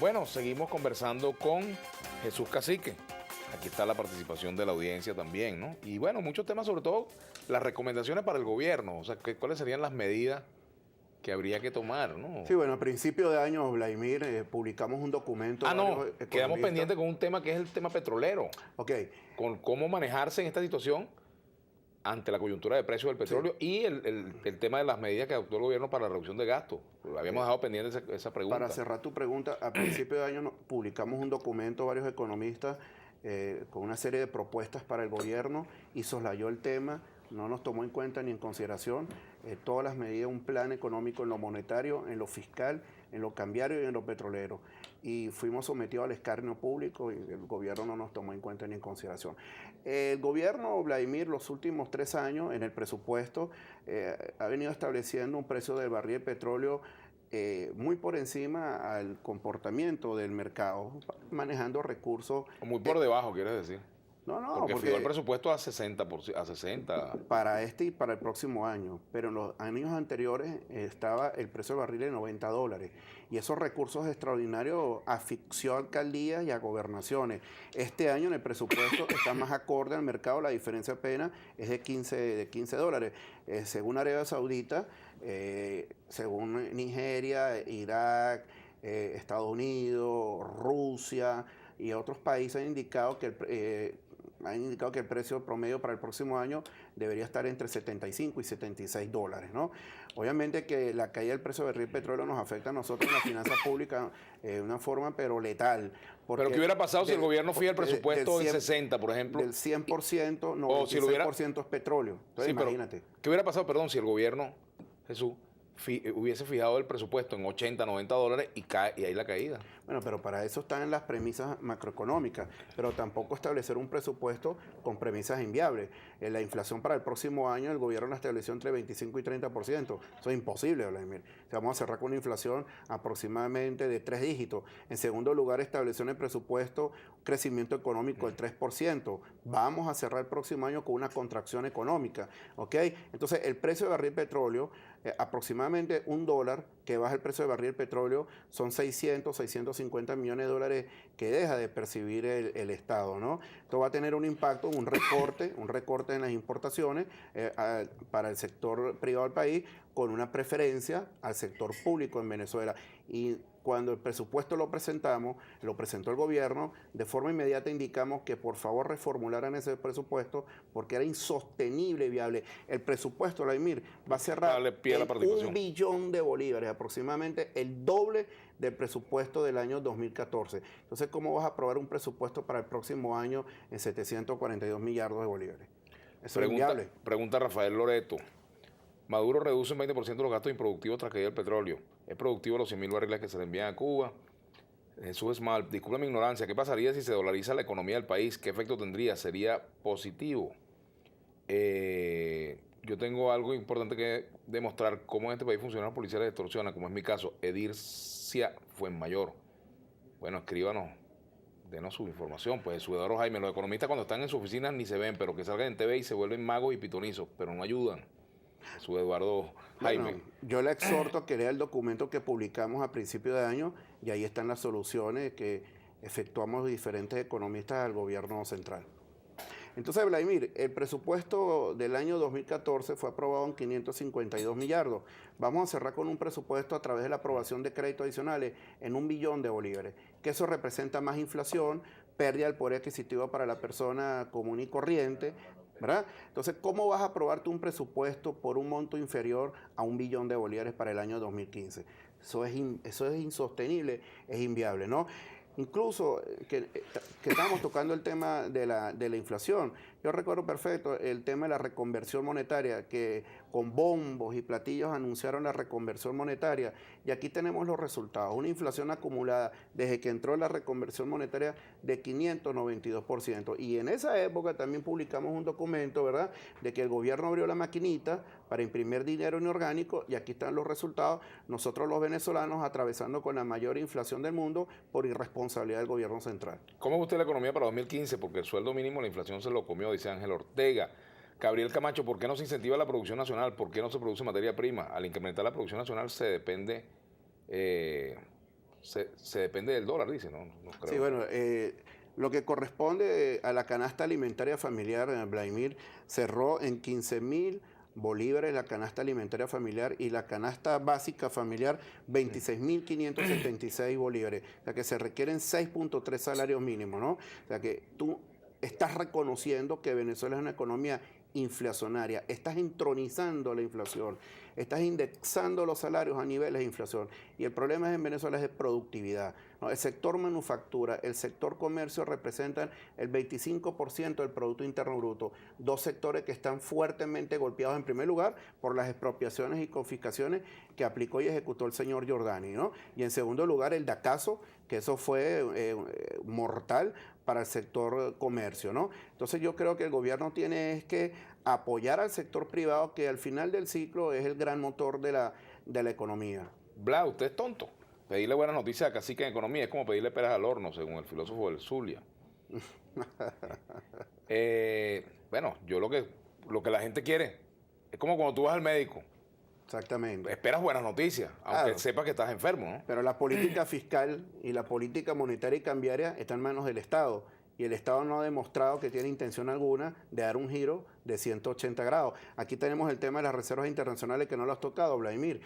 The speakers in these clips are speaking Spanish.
Bueno, seguimos conversando con Jesús Cacique. Aquí está la participación de la audiencia también, ¿no? Y bueno, muchos temas, sobre todo las recomendaciones para el gobierno, o sea, ¿cuáles serían las medidas que habría que tomar, ¿no? Sí, bueno, a principio de año, Vladimir, publicamos un documento. No, quedamos pendientes con un tema que es el tema petrolero. Ok. Con cómo manejarse en esta situación ante la coyuntura de precios del petróleo, sí, y el tema de las medidas que adoptó el gobierno para la reducción de gastos. Habíamos dejado pendiente esa pregunta. Para cerrar tu pregunta, a principio de año publicamos un documento, varios economistas, con una serie de propuestas para el gobierno, y soslayó el tema, no nos tomó en cuenta ni en consideración todas las medidas, un plan económico en lo monetario, en lo fiscal, en lo cambiario y en lo petrolero. Y fuimos sometidos al escarnio público y el gobierno no nos tomó en cuenta ni en consideración. El gobierno, Vladimir, los últimos 3 años en el presupuesto ha venido estableciendo un precio del barril de petróleo muy por encima al comportamiento del mercado, manejando recursos. Muy por debajo, quieres decir. No, porque fijó el presupuesto a 60. Para este y para el próximo año. Pero en los años anteriores estaba el precio del barril en $90. Y esos recursos extraordinarios asfixió a alcaldías y a gobernaciones. Este año en el presupuesto está más acorde al mercado. La diferencia apenas es de $15. Según Arabia Saudita, según Nigeria, Irak, Estados Unidos, Rusia y otros países han indicado que el precio promedio para el próximo año debería estar entre 75 y $76, ¿no? Obviamente que la caída del precio del barril de petróleo nos afecta a nosotros en la finanza pública de una forma pero letal. Pero ¿qué hubiera pasado si el gobierno fija el presupuesto en 60, por ejemplo? Del 100%, 96% es petróleo. Entonces, sí, imagínate. ¿Qué hubiera pasado, perdón, si el gobierno, Jesús, hubiese fijado el presupuesto en 80, $90 y ahí la caída? Bueno, pero para eso están las premisas macroeconómicas, pero tampoco establecer un presupuesto con premisas inviables. La inflación para el próximo año el gobierno la estableció entre 25 y 30%. Eso es imposible, Vladimir. O sea, vamos a cerrar con una inflación aproximadamente de 3 dígitos. En segundo lugar, estableció en el presupuesto un crecimiento económico del 3%. Vamos a cerrar el próximo año con una contracción económica, ¿ok? Entonces, el precio de barril de petróleo, aproximadamente $1 que baja el precio de barril de petróleo, son 650 millones de dólares que deja de percibir el Estado, ¿no? Esto va a tener un impacto, un recorte en las importaciones para el sector privado del país, con una preferencia al sector público en Venezuela. Y cuando el presupuesto lo presentó el gobierno, de forma inmediata indicamos que por favor reformularan ese presupuesto porque era insostenible y viable. El presupuesto, Vladimir, va a cerrar en $1 billón, aproximadamente el doble del presupuesto del año 2014. Entonces, ¿cómo vas a aprobar un presupuesto para el próximo año en 742 millardos de bolívares? Eso es inviable. Pregunta Rafael Loreto. Maduro reduce un 20% los gastos improductivos tras caída del petróleo. ¿Es productivo los 100.000 barriles que se le envían a Cuba? Jesús Esmal, disculpa mi ignorancia, ¿qué pasaría si se dolariza la economía del país? ¿Qué efecto tendría? ¿Sería positivo? Yo tengo algo importante que demostrar cómo en este país funcionan los policiales de extorsión, como es mi caso. Edircia Fuenmayor. Bueno, escríbanos, denos su información. Pues su Eduardo Jaime, los economistas cuando están en su oficina ni se ven, pero que salgan en TV y se vuelven magos y pitonizos, pero no ayudan. Su Eduardo Jaime. Bueno, yo le exhorto a que lea el documento que publicamos a principio de año y ahí están las soluciones que efectuamos diferentes economistas al gobierno central. Entonces, Vladimir, el presupuesto del año 2014 fue aprobado en 552 millardos. Vamos a cerrar con un presupuesto a través de la aprobación de créditos adicionales en $1 billón, que eso representa más inflación, pérdida del poder adquisitivo para la persona común y corriente, ¿verdad? Entonces, ¿cómo vas a aprobarte un presupuesto por un monto inferior a $1 billón para el año 2015? Eso es insostenible, es inviable, ¿no? Incluso que estábamos tocando el tema de la inflación. Yo recuerdo perfecto el tema de la reconversión monetaria, que con bombos y platillos anunciaron la reconversión monetaria. Y aquí tenemos los resultados. Una inflación acumulada desde que entró la reconversión monetaria de 592%. Y en esa época también publicamos un documento, ¿verdad?, de que el gobierno abrió la maquinita para imprimir dinero inorgánico, y aquí están los resultados. Nosotros los venezolanos atravesando con la mayor inflación del mundo por irresponsabilidad del gobierno central. ¿Cómo ve usted la economía para 2015? Porque el sueldo mínimo, la inflación se lo comió, dice Ángel Ortega. Gabriel Camacho, ¿por qué no se incentiva la producción nacional? ¿Por qué no se produce materia prima? Al incrementar la producción nacional se depende se depende del dólar, dice, ¿no? No creo. Sí, bueno, lo que corresponde a la canasta alimentaria familiar, Vladimir, cerró en 15.000 bolívares la canasta alimentaria familiar y la canasta básica familiar 26.576 bolívares. O sea que se requieren 6.3 salarios mínimos, ¿no? O sea que tú estás reconociendo que Venezuela es una economía inflacionaria, estás entronizando la inflación, estás indexando los salarios a niveles de inflación. Y el problema en Venezuela es de productividad, ¿no? El sector manufactura, el sector comercio representan el 25% del Producto Interno Bruto, dos sectores que están fuertemente golpeados en primer lugar por las expropiaciones y confiscaciones que aplicó y ejecutó el señor Giordani, ¿no? Y en segundo lugar el DACASO, que eso fue mortal para el sector comercio, ¿no? Entonces yo creo que el gobierno tiene es que apoyar al sector privado, que al final del ciclo es el gran motor de la economía. Bla, usted es tonto. Pedirle buenas noticias a Cacique en economía es como pedirle peras al horno, según el filósofo del Zulia. Bueno, yo lo que la gente quiere es como cuando tú vas al médico. Exactamente. Esperas buenas noticias, aunque Claro. sepas que estás enfermo, ¿no? Pero la política fiscal y la política monetaria y cambiaria están en manos del Estado. Y el Estado no ha demostrado que tiene intención alguna de dar un giro de 180 grados. Aquí tenemos el tema de las reservas internacionales que no lo has tocado, Vladimir.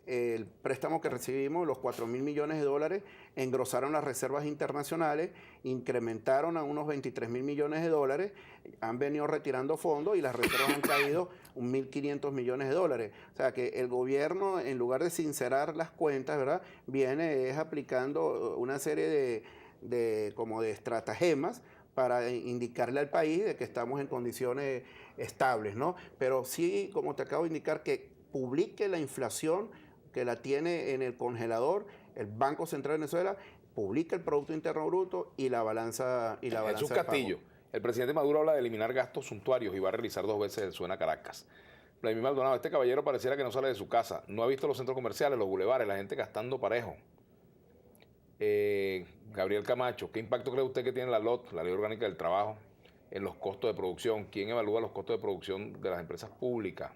El préstamo que recibimos, los 4.000 millones de dólares, engrosaron las reservas internacionales, incrementaron a unos 23.000 millones de dólares, han venido retirando fondos y las reservas han caído 1.500 millones de dólares. O sea que el gobierno, en lugar de sincerar las cuentas, ¿verdad?, viene aplicando una serie como de estratagemas para indicarle al país de que estamos en condiciones estables, ¿no? Pero sí, como te acabo de indicar, que publique la inflación que la tiene en el congelador, el Banco Central de Venezuela publica el Producto Interno Bruto y la balanza Jesús de pago. Castillo, el presidente Maduro habla de eliminar gastos suntuarios y va a realizar 2 veces el Suena Caracas. Vladimir Maldonado, este caballero pareciera que no sale de su casa, no ha visto los centros comerciales, los bulevares, la gente gastando parejo. Gabriel Camacho, ¿qué impacto cree usted que tiene la LOT, la Ley Orgánica del Trabajo, en los costos de producción? ¿Quién evalúa los costos de producción de las empresas públicas?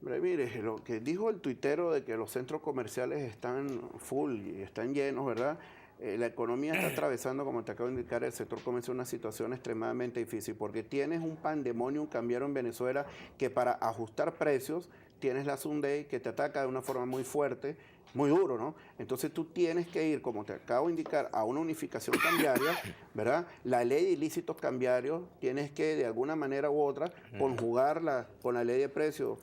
Mire, lo que dijo el tuitero de que los centros comerciales están full y están llenos, ¿verdad? La economía está atravesando, como te acabo de indicar, el sector comercio una situación extremadamente difícil porque tienes un pandemonio, un cambiario en Venezuela que para ajustar precios tienes la Sunday que te ataca de una forma muy fuerte, muy duro, ¿no? Entonces tú tienes que ir, como te acabo de indicar, a una unificación cambiaria, ¿verdad? La ley de ilícitos cambiarios tienes que de alguna manera u otra conjugarla con la ley de precios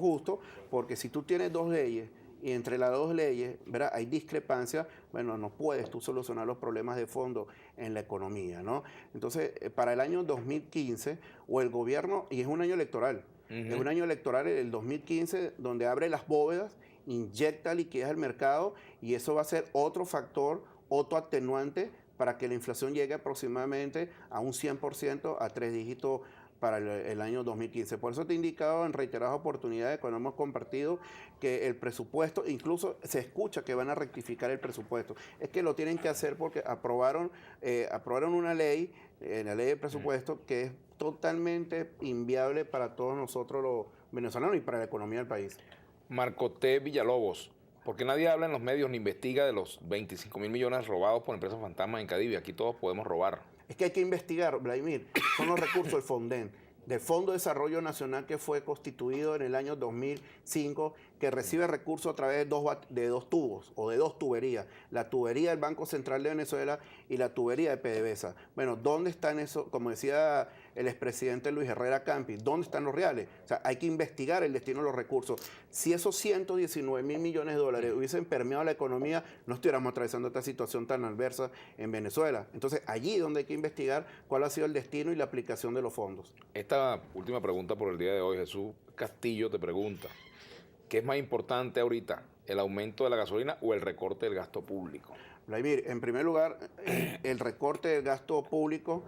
justo, porque si tú tienes dos leyes y entre las dos leyes, ¿verdad?, hay discrepancias, bueno, no puedes tú solucionar los problemas de fondo en la economía, ¿no? Entonces, para el año 2015, o el gobierno, y es un año electoral, es un año electoral el 2015, donde abre las bóvedas, inyecta liquidez al mercado, y eso va a ser otro factor, otro atenuante para que la inflación llegue aproximadamente a un 100%, a 3 dígitos para el año 2015. Por eso te he indicado en reiteradas oportunidades cuando hemos compartido que el presupuesto, incluso se escucha que van a rectificar el presupuesto. Es que lo tienen que hacer porque aprobaron una ley, la ley de presupuesto, que es totalmente inviable para todos nosotros los venezolanos y para la economía del país. Marco T. Villalobos, porque nadie habla en los medios ni investiga de los 25.000 millones robados por empresas fantasmas en Cadivi? Aquí todos podemos robar. Es que hay que investigar, Vladimir, son los recursos del FONDEN, del Fondo de Desarrollo Nacional, que fue constituido en el año 2005, que recibe recursos a través de dos tubos o de dos tuberías, la tubería del Banco Central de Venezuela y la tubería de PDVSA. Bueno, ¿dónde están esos? Como decía el expresidente Luis Herrera Campi, ¿dónde están los reales? O sea, hay que investigar el destino de los recursos. Si esos 119.000 millones de dólares hubiesen permeado la economía, no estuviéramos atravesando esta situación tan adversa en Venezuela. Entonces, allí es donde hay que investigar cuál ha sido el destino y la aplicación de los fondos. Esta última pregunta por el día de hoy, Jesús Castillo te pregunta, ¿qué es más importante ahorita, el aumento de la gasolina o el recorte del gasto público? Vladimir, en primer lugar, el recorte del gasto público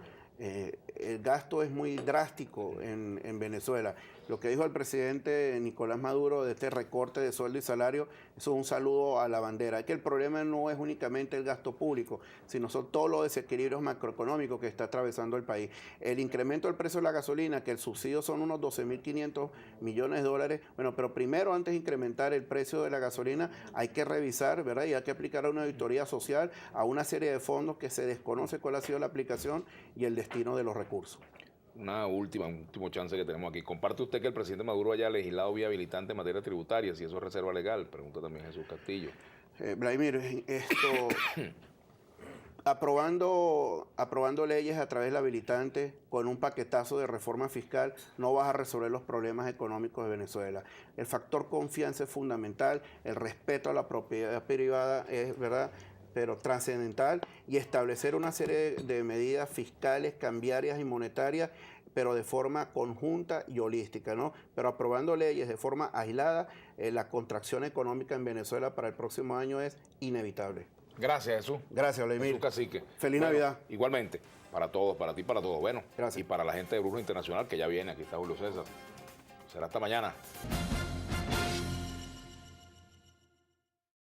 el gasto es muy drástico en Venezuela. Lo que dijo el presidente Nicolás Maduro de este recorte de sueldo y salario, eso es un saludo a la bandera. Es que el problema no es únicamente el gasto público, sino son todos los desequilibrios macroeconómicos que está atravesando el país. El incremento del precio de la gasolina, que el subsidio son unos 12.500 millones de dólares. Bueno, pero primero, antes de incrementar el precio de la gasolina, hay que revisar, ¿verdad? Y hay que aplicar una auditoría social a una serie de fondos que se desconoce cuál ha sido la aplicación y el destino de los recursos. Un último chance que tenemos aquí. ¿Comparte usted que el presidente Maduro haya legislado vía habilitante en materia tributaria, si eso es reserva legal? Pregunta también Jesús Castillo. Vladimir, aprobando leyes a través del habilitante con un paquetazo de reforma fiscal no vas a resolver los problemas económicos de Venezuela. El factor confianza es fundamental, el respeto a la propiedad privada es, ¿verdad?, pero trascendental, y establecer una serie de medidas fiscales, cambiarias y monetarias, pero de forma conjunta y holística, ¿no? Pero aprobando leyes de forma aislada, la contracción económica en Venezuela para el próximo año es inevitable. Gracias, Jesús. Gracias, Vladimir. Jesús Cacique. Feliz Navidad. Igualmente, para todos, para ti, para todos. Bueno, gracias. Y para la gente de Brujo Internacional que ya viene, aquí está Julio César. Será hasta mañana.